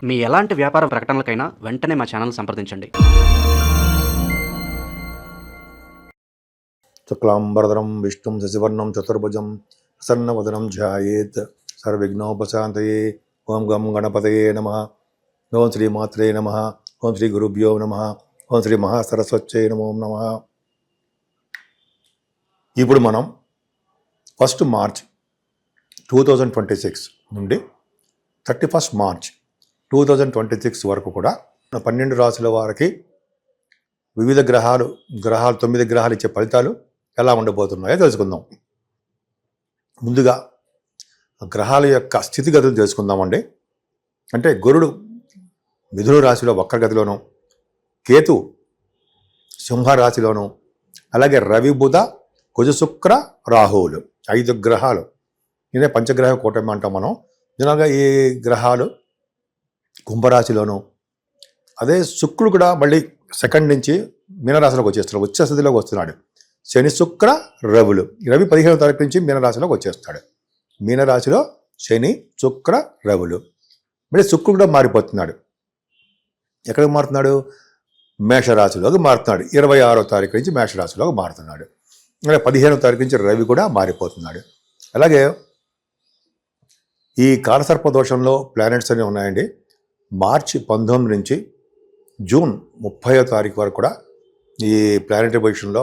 మీ ఎలాంటి వ్యాపార ప్రకటనలకైనా వెంటనే మా ఛానల్ సంప్రదించండి. శుక్లాంబరధరం విష్ణుం శశివర్ణం చతుర్భుజం ప్రసన్నవదనం ధ్యాయేత్ సర్వవిఘ్నోపశాంతయే. ఓం గం గణపతయే నమః. ఓం శ్రీ మాత్రే నమః. ఓం శ్రీ గురుభ్యో నమః. ఓం శ్రీ మహాసరస్వత్యై నమో నమః. ఇప్పుడు మనం 1 మార్చ్ 2026 నుండి 31 మార్చ్ 2026 వరకు కూడా 12 రాశుల వారికి వివిధ గ్రహాలు 9 గ్రహాలు ఇచ్చే ఫలితాలు ఎలా ఉండబోతున్నాయో తెలుసుకుందాం. ముందుగా గ్రహాల యొక్క స్థితిగతులు తెలుసుకుందామండి. అంటే గురుడు మిథున రాశిలో వక్రగతిలోను, కేతు సింహరాశిలోను, అలాగే రవి బుధ కుజ శుక్ర రాహువులు 5 గ్రహాలు. ఇదే పంచగ్రహ కూటమి అంటాం మనం. జనరల్గా ఈ గ్రహాలు కుంభరాశిలోను, అదే శుక్రుడు కూడా మళ్ళీ సెకండ్ నుంచి మీనరాశిలోకి వచ్చేస్తున్నాడు, ఉచ్చ స్థితిలోకి వస్తున్నాడు. శని శుక్ర రవులు. రవి 15వ తారీఖు నుంచి మీనరాశిలోకి వచ్చేస్తాడు. మీనరాశిలో శని శుక్ర రవులు. మళ్ళీ శుక్రుడు కూడా మారిపోతున్నాడు. ఎక్కడికి మారుతున్నాడు? మేషరాశిలోకి మారుతున్నాడు. 26వ తారీఖు నుంచి మేషరాశిలోకి మారుతున్నాడు. అలాగే 15వ తారీఖు నుంచి రవి కూడా మారిపోతున్నాడు. అలాగే ఈ కాలసర్ప దోషంలో ప్లానెట్స్ అనేవి ఉన్నాయండి. మార్చి 19 నుంచి జూన్ 30వ తారీఖు వరకు కూడా ఈ ప్లానెటరీ పొజిషన్లో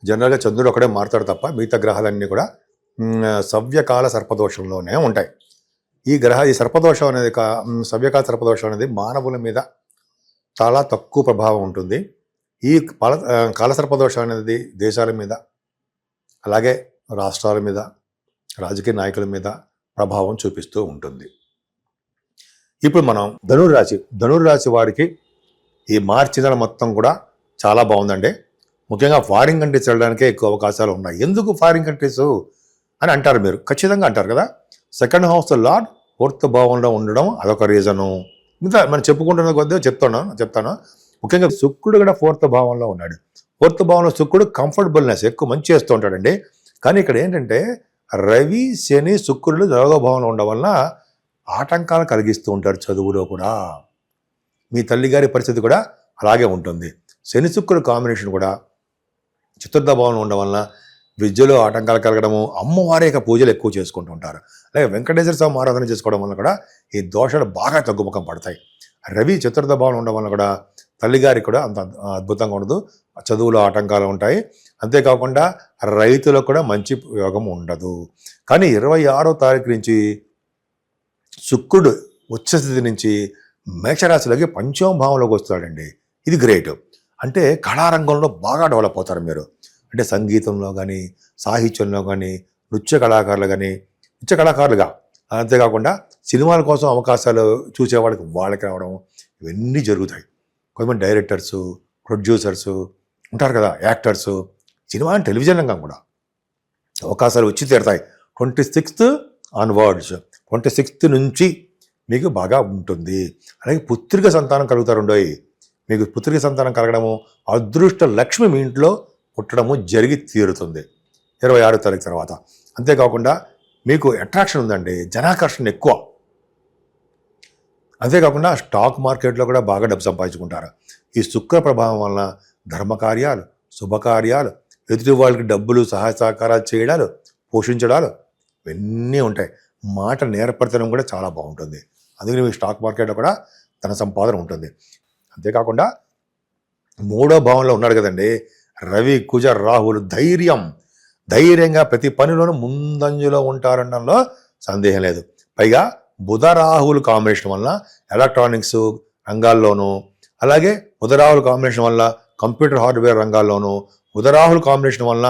జనరల్గా చంద్రుడు ఒకడే మారుతాడు తప్ప మిగతా గ్రహాలన్నీ కూడా సవ్యకాల సర్పదోషంలోనే ఉంటాయి. ఈ సర్పదోషం అనేది సవ్యకాల సర్పదోషం అనేది మానవుల మీద చాలా తక్కువ ప్రభావం ఉంటుంది. ఈ కాలసర్పదోషం అనేది దేశాల మీద, అలాగే రాష్ట్రాల మీద, రాజకీయ నాయకుల మీద ప్రభావం చూపిస్తూ ఉంటుంది. ఇప్పుడు మనం ధనుర్రాశి వారికి ఈ మార్చి నెల మొత్తం కూడా చాలా బాగుందండి. ముఖ్యంగా ఫారిన్ కంట్రీస్ వెళ్ళడానికే ఎక్కువ అవకాశాలు ఉన్నాయి. ఎందుకు ఫారిన్ కంట్రీస్ అని అంటారు మీరు, ఖచ్చితంగా అంటారు కదా. సెకండ్ హౌస్ లార్డ్ 4th భావంలో ఉండడం అదొక రీజను. ఇంకా మనం చెప్పుకుంటున్న కొద్దిగా చెప్తాను. ముఖ్యంగా శుక్రుడు కూడా 4th భావంలో ఉన్నాడు. 4th భావంలో శుక్రుడు కంఫర్టబుల్నెస్ ఎక్కువ మంచి చేస్తూ ఉంటాడండి. కానీ ఇక్కడ ఏంటంటే రవి శని శుక్రుడు 4వ భావంలో ఉండడం వలన ఆటంకాలు కలిగిస్తూ ఉంటారు చదువులో కూడా. మీ తల్లిగారి పరిస్థితి కూడా అలాగే ఉంటుంది. శని శుక్రుడు కాంబినేషన్ కూడా 4th భావంలో ఉండడం వలన విద్యలో ఆటంకాలు కలగడము, అమ్మవారి యొక్క పూజలు ఎక్కువ చేసుకుంటూ ఉంటారు. అలాగే వెంకటేశ్వర స్వామి ఆరాధన చేసుకోవడం వల్ల కూడా ఈ దోషాలు బాగా తగ్గుముఖం పడతాయి. రవి 4th భావంలో ఉండడం వల్ల కూడా తల్లిగారికి కూడా అంత అద్భుతంగా ఉండదు, చదువులో ఆటంకాలు ఉంటాయి. అంతేకాకుండా రైతులకు కూడా మంచి యోగం ఉండదు. కానీ 26వ తారీఖు నుంచి శుక్రుడు ఉచ్చస్థితి నుంచి మేషరాశిలోకి 5వ భావంలోకి వస్తాడండి. ఇది గ్రేట్. అంటే కళారంగంలో బాగా డెవలప్ అవుతారు మీరు. అంటే సంగీతంలో కానీ, సాహిత్యంలో కానీ, నృత్య కళాకారులుగా, అంతేకాకుండా సినిమాల కోసం అవకాశాలు చూసేవాళ్ళకి వాళ్ళకి రావడం, ఇవన్నీ జరుగుతాయి. కొంతమంది డైరెక్టర్సు, ప్రొడ్యూసర్సు ఉంటారు కదా, యాక్టర్సు, సినిమా అండ్ టెలివిజన్ రంగం కూడా అవకాశాలు వచ్చి తీరుతాయి. 26th ఆన్వర్డ్స్, 26th నుంచి మీకు బాగా ఉంటుంది. అలాగే పుత్రిక సంతానం కలుగుతారుండోయి. మీకు పుత్రిక సంతానం కలగడము, అదృష్ట లక్ష్మి మీ ఇంట్లో పుట్టడము జరిగి తీరుతుంది 26వ తారీఖు తర్వాత. అంతేకాకుండా మీకు అట్రాక్షన్ ఉందండి, జనాకర్షణ ఎక్కువ. అంతేకాకుండా స్టాక్ మార్కెట్లో కూడా బాగా డబ్బు సంపాదించుకుంటారు. ఈ శుక్ర ప్రభావం వలన ధర్మకార్యాలు, శుభకార్యాలు, ఎదుటి వాళ్ళకి డబ్బులు సహాయ సహకారాలు చేయడాలు, పోషించడాలు ఇవన్నీ ఉంటాయి. మాట నేర్పడతనం కూడా చాలా బాగుంటుంది. అందుకని మీ స్టాక్ మార్కెట్లో కూడా ధన సంపాదన ఉంటుంది. అంతేకాకుండా 3వ భావంలో ఉన్నాడు కదండి రవి కుజ రాహువులు. ధైర్యంగా ప్రతి పనిలోనూ ముందంజలో ఉంటారనడంలో సందేహం లేదు. పైగా బుధ రాహువులు కాంబినేషన్ వల్ల ఎలక్ట్రానిక్స్ రంగాల్లోనూ, అలాగే బుధ రాహువుల కాంబినేషన్ వల్ల కంప్యూటర్ హార్డ్వేర్ రంగాల్లోనూ, బుధ రాహువుల కాంబినేషన్ వల్ల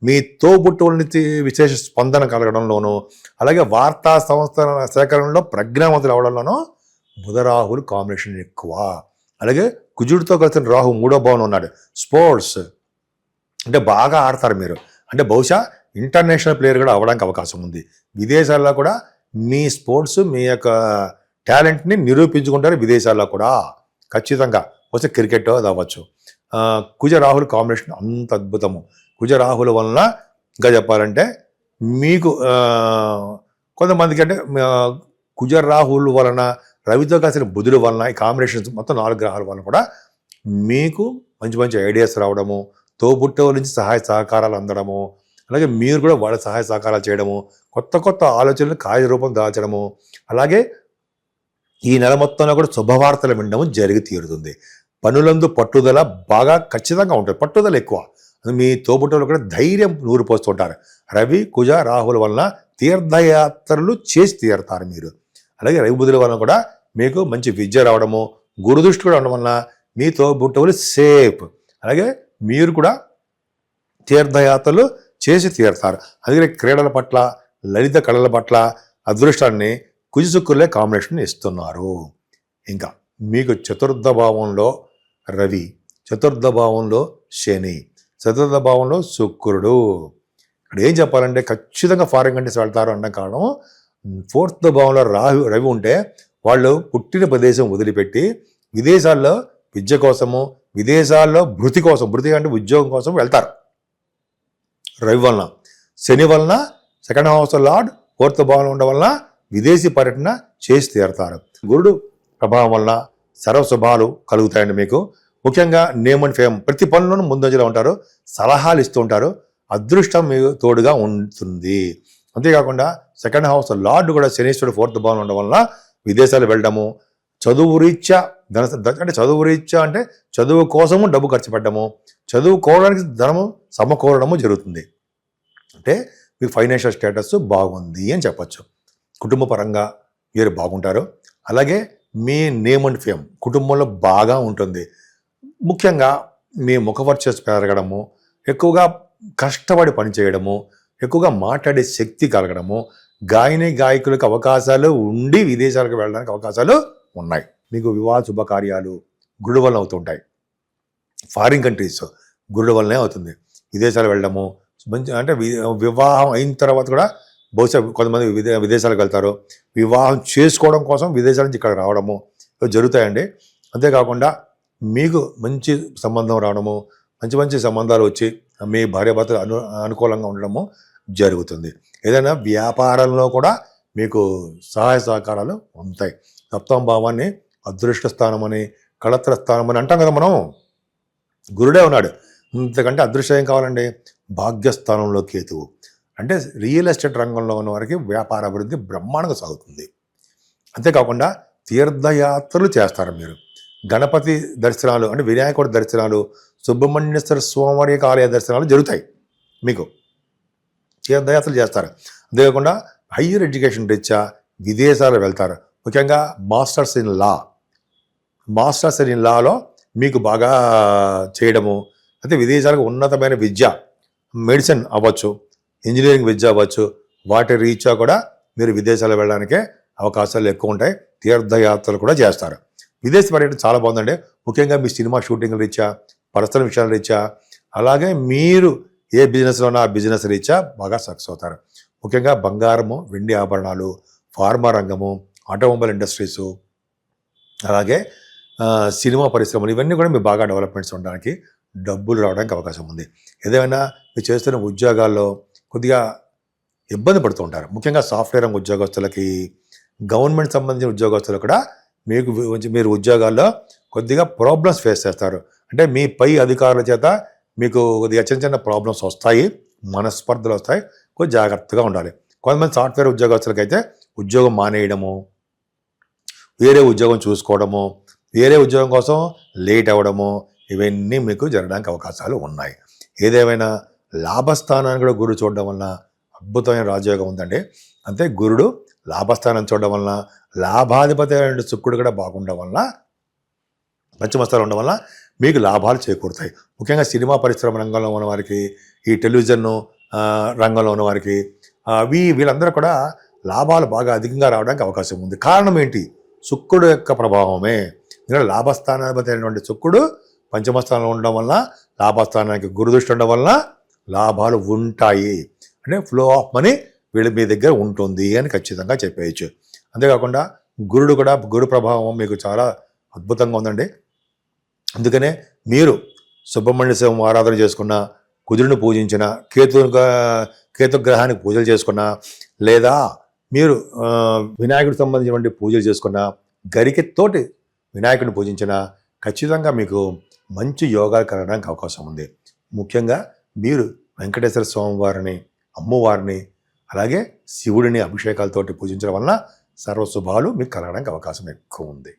మీ తోబుట్టువుల నుంచి విశేష స్పందన కలగడంలోనూ, అలాగే వార్తా సంస్థల సేకరణలో ప్రజ్ఞావంతులు అవడంలోనూ బుధ రాహువులు కాంబినేషన్ ఎక్కువ. అలాగే కుజుడితో కలిసిన రాహు 3వ భావంలో ఉన్నాడు. స్పోర్ట్స్ అంటే బాగా ఆడతారు మీరు. అంటే బహుశా ఇంటర్నేషనల్ ప్లేయర్ కూడా అవ్వడానికి అవకాశం ఉంది. విదేశాల్లో కూడా మీ స్పోర్ట్స్, మీ యొక్క టాలెంట్ని నిరూపించుకుంటారు విదేశాల్లో కూడా ఖచ్చితంగా. వస్తే క్రికెట్ అది అవ్వచ్చు. కుజ రాహుల్ కాంబినేషన్ అంత అద్భుతము. కుజ రాహుల వలన ఇంకా చెప్పాలంటే మీకు కొంతమందికి అంటే కుజ రాహుల్ వలన రవితో కలిసిన బుధుల వలన ఈ కాంబినేషన్స్ మొత్తం 4 గ్రహాల వలన కూడా మీకు మంచి మంచి ఐడియాస్ రావడము, తోబుట్టువుల నుంచి సహాయ సహకారాలు అందడము, అలాగే మీరు కూడా వాళ్ళ సహాయ సహకారాలు చేయడము, కొత్త కొత్త ఆలోచనలు కార్యరూపం దాల్చడము, అలాగే ఈ నెల మొత్తంలో కూడా శుభవార్తలు వినడము జరిగి తీరుతుంది. పనులందు పట్టుదల బాగా ఖచ్చితంగా ఉంటుంది, పట్టుదల ఎక్కువ. మీ తోబుట్టువులు కూడా ధైర్యం నూరిపోస్తుంటారు. రవి కుజ రాహుల వలన తీర్థయాత్రలు చేసి తీరుతారు మీరు. అలాగే రవి బుధుల వలన కూడా మీకు మంచి విద్య రావడము, గురుదృష్టి కూడా ఉండడం వలన మీ తోబుట్టువులు సేఫ్. అలాగే మీరు కూడా తీర్థయాత్రలు చేసి తీరుతారు. అందుకని క్రీడల పట్ల, లలిత కళల పట్ల అదృష్టాన్ని కుజశుక్రులే కాంబినేషన్ ఇస్తున్నారు. ఇంకా మీకు చతుర్థ భావంలో రవి, చతుర్థ భావంలో శని, చతుర్థ భావంలో శుక్రుడు. ఇక్కడ ఏం చెప్పాలంటే ఖచ్చితంగా ఫారిన్ కంట్రీస్ వెళ్తారు అన్న కారణం, 4th భావంలో రవి ఉంటే వాళ్ళు పుట్టిన ప్రదేశం వదిలిపెట్టి విదేశాల్లో విద్య కోసము, విదేశాల్లో భృతి కోసం, భృతి అంటే ఉద్యోగం కోసం వెళ్తారు రవి వలన. శని వలన 2nd హౌస్ లార్డ్ 4th భావంలో ఉండడం వలన విదేశీ పర్యటన చేసి తీరుతారు. గురుడు ప్రభావం వలన సర్వశుభాలు కలుగుతాయండి మీకు. ముఖ్యంగా నేమ్ అండ్ ఫేమ్, ప్రతి పనులను ముందంజలో ఉంటారు, సలహాలు ఇస్తూ ఉంటారు, అదృష్టం మీకు తోడుగా ఉంటుంది. అంతేకాకుండా 2nd హౌస్ లార్డ్ కూడా శనీశ్వరుడు 4th భావంలో ఉండడం వలన విదేశాలు వెళ్ళడము, చదువు రీత్యా అంటే చదువు రీత్యా అంటే చదువు కోసము డబ్బు ఖర్చు పెట్టడము, చదువుకోవడానికి ధనము సమకూరడము జరుగుతుంది. అంటే మీకు ఫైనాన్షియల్ స్టేటస్ బాగుంది అని చెప్పచ్చు. కుటుంబ పరంగా మీరు బాగుంటారు. అలాగే మీ నేమ్ అండ్ ఫేమ్ కుటుంబంలో బాగా ఉంటుంది. ముఖ్యంగా మీ ముఖ వర్చస్సు పెరగడము, ఎక్కువగా కష్టపడి పనిచేయడము, ఎక్కువగా మాట్లాడే శక్తి కలగడము, గాయకులకు అవకాశాలు ఉండి విదేశాలకు వెళ్ళడానికి అవకాశాలు ఉన్నాయి. మీకు వివాహ శుభకార్యాలు గురుడు వలన అవుతుంటాయి. ఫారిన్ కంట్రీస్ గురుడు వల్లనే అవుతుంది. విదేశాలు వెళ్ళడము మంచి, అంటే వివాహం అయిన తర్వాత కూడా బహుశా కొంతమంది విదేశాలకు వెళ్తారు. వివాహం చేసుకోవడం కోసం విదేశాల నుంచి ఇక్కడ రావడము జరుగుతాయండి. అంతేకాకుండా మీకు మంచి సంబంధం రావడము, మంచి మంచి సంబంధాలు వచ్చి మీ భార్యాభర్తలు అనుకూలంగా ఉండడము జరుగుతుంది. ఏదైనా వ్యాపారంలో కూడా మీకు సహాయ సహకారాలు ఉంటాయి. 7వ భావాన్ని అదృష్ట స్థానం అని, కళత్ర స్థానం అని అంటాం కదా మనం. గురుడే ఉన్నాడు, ఇంతకంటే అదృష్టం ఏం కావాలండి? భాగ్యస్థానంలో కేతువు అంటే రియల్ ఎస్టేట్ రంగంలో ఉన్న వారికి వ్యాపార అభివృద్ధి బ్రహ్మాండంగా సాగుతుంది. అంతేకాకుండా తీర్థయాత్రలు చేస్తారు మీరు. గణపతి దర్శనాలు అంటే వినాయకుడి దర్శనాలు, సుబ్రహ్మణ్యేశ్వర స్వామి ఆలయ దర్శనాలు జరుగుతాయి. మీకు తీర్థయాత్రలు చేస్తారు. అంతేకాకుండా హయ్యర్ ఎడ్యుకేషన్ రీత్యా విదేశాలు వెళ్తారు. ముఖ్యంగా మాస్టర్స్ ఇన్ లాలో మీకు బాగా చేయడము, అయితే విదేశాలకు ఉన్నతమైన విద్య, మెడిసిన్ అవ్వచ్చు, ఇంజనీరింగ్ విద్య అవ్వచ్చు, వాటి రీత్యా కూడా మీరు విదేశాలు వెళ్ళడానికే అవకాశాలు ఎక్కువ ఉంటాయి. తీర్థయాత్రలు కూడా చేస్తారు. విదేశ పర్యటన చాలా బాగుందండి. ముఖ్యంగా మీ సినిమా షూటింగ్ రీత్యా, పర్సనల్ విషయాల రీత్యా, అలాగే మీరు ఏ బిజినెస్లో ఉన్నా ఆ బిజినెస్ రీత్యా బాగా సక్సెస్ అవుతారు. ముఖ్యంగా బంగారము, వెండి ఆభరణాలు, ఫార్మా రంగము, ఆటోమొబైల్ ఇండస్ట్రీసు, అలాగే సినిమా పరిశ్రమలు, ఇవన్నీ కూడా మీరు బాగా డెవలప్మెంట్స్ ఉండడానికి, డబ్బులు రావడానికి అవకాశం ఉంది. ఏదైనా మీరు చేస్తున్న ఉద్యోగాల్లో కొద్దిగా ఇబ్బంది పడుతూ ఉంటారు. ముఖ్యంగా సాఫ్ట్వేర్ రంగ ఉద్యోగస్తులకి, గవర్నమెంట్ సంబంధించిన ఉద్యోగస్తులు కూడా మీరు ఉద్యోగాల్లో కొద్దిగా ప్రాబ్లమ్స్ ఫేస్ చేస్తారు. అంటే మీ పై అధికారుల చేత మీకు కొద్దిగా చిన్న చిన్న ప్రాబ్లమ్స్ వస్తాయి, మనస్పర్ధలు వస్తాయి. కొద్దిగా జాగ్రత్తగా ఉండాలి. కొంతమంది సాఫ్ట్వేర్ ఉద్యోగస్తులకైతే ఉద్యోగం మానేయడము, వేరే ఉద్యోగం చూసుకోవడము, వేరే ఉద్యోగం కోసం లేట్ అవ్వడము, ఇవన్నీ మీకు జరగడానికి అవకాశాలు ఉన్నాయి. ఏదేమైనా లాభస్థానాన్ని కూడా గురుడు చూడడం వలన అద్భుతమైన రాజయోగం ఉందండి. అంతే గురుడు లాభస్థానం చూడడం వలన, లాభాధిపతి అయిన శుక్రుడు కూడా బాగుండడం వలన, పంచమస్థానం ఉండడం వలన మీకు లాభాలు చేకూరుతాయి. ముఖ్యంగా సినిమా పరిశ్రమ రంగంలో ఉన్న వారికి, ఈ టెలివిజన్ రంగంలో ఉన్న వారికి, వీళ్ళందరూ కూడా లాభాలు బాగా అధికంగా రావడానికి అవకాశం ఉంది. కారణం ఏంటి? శుక్రుడు యొక్క ప్రభావమే. ఎందుకంటే లాభస్థానాధిపతి అయినటువంటి శుక్రుడు పంచమస్థానంలో ఉండడం వలన, లాభస్థానానికి గురుదృష్టి ఉండడం వలన లాభాలు ఉంటాయి. అంటే ఫ్లో ఆఫ్ మనీ వీళ్ళ మీ దగ్గర ఉంటుంది అని ఖచ్చితంగా చెప్పేయచ్చు. అంతేకాకుండా గురు ప్రభావం మీకు చాలా అద్భుతంగా ఉందండి. అందుకనే మీరు సుబ్రహ్మణ్య స్వామి ఆరాధన చేసుకున్న, కుజుడిని పూజించిన, కేతు గ్రహానికి పూజలు చేసుకున్న, లేదా మీరు వినాయకుడికి సంబంధించినటువంటి పూజలు చేసుకున్న, గరికెతోటి వినాయకుడిని పూజించినా ఖచ్చితంగా మీకు మంచి యోగాలు కలగడానికి అవకాశం ఉంది. ముఖ్యంగా మీరు వెంకటేశ్వర స్వామి వారిని, అమ్మవారిని, అలాగే శివుడిని అభిషేకాలతోటి పూజించడం వలన సర్వశుభాలు మీకు కలగడానికి అవకాశం ఎక్కువ ఉంది.